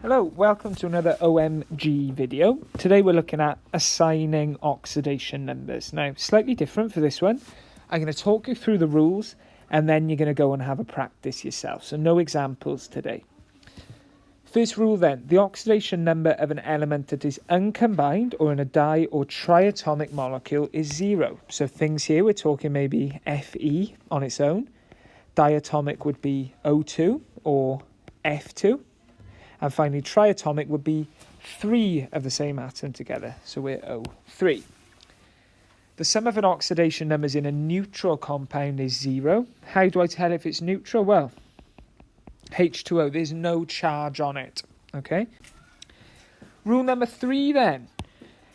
Hello, welcome to another OMG video. Today we're looking at assigning oxidation numbers. Now, slightly different for this one. I'm going to talk you through the rules and then you're going to go and have a practice yourself. So no examples today. First rule then, the oxidation number of an element that is uncombined or in a di or triatomic molecule is 0. So things here, we're talking maybe Fe on its own. Diatomic would be O2 or F2. And finally, triatomic would be 3 of the same atom together. So we're O3. The sum of an oxidation numbers in a neutral compound is 0. How do I tell if it's neutral? Well, H2O, there's no charge on it. Okay. Rule number 3 then.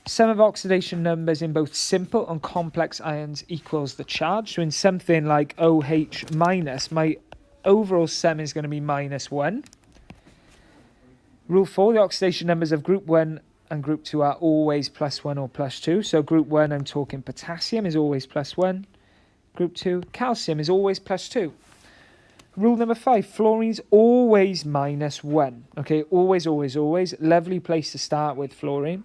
Sum of oxidation numbers in both simple and complex ions equals the charge. So in something like OH minus, my overall sum is going to be -1. Rule 4, the oxidation numbers of group 1 and group 2 are always +1 or +2. So group 1, I'm talking potassium, is always +1. Group 2, calcium, is always +2. Rule number 5, fluorine's always -1. Okay, always, always, always. Lovely place to start with fluorine.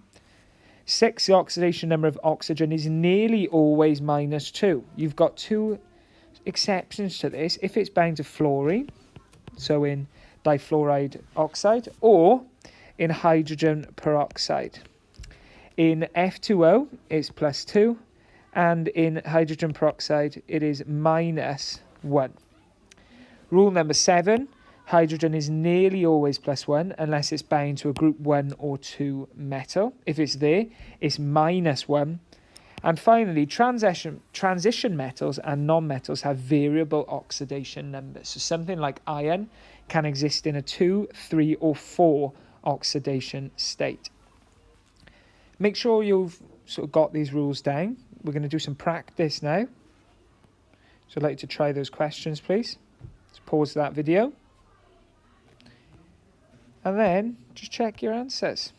6, the oxidation number of oxygen is nearly always -2. You've got 2 exceptions to this. If it's bound to fluorine, so in difluoride oxide, or in hydrogen peroxide. In F2O, it's +2, and in hydrogen peroxide, it is -1. Rule number 7, hydrogen is nearly always +1 unless it's bound to a group 1 or 2 metal. If it's there, it's -1. And finally, transition metals and non-metals have variable oxidation numbers. So something like iron can exist in a 2, 3 or 4 oxidation state. Make sure you've sort of got these rules down. We're going to do some practice now. So I'd like to try those questions, please. Let's pause that video. And then just check your answers.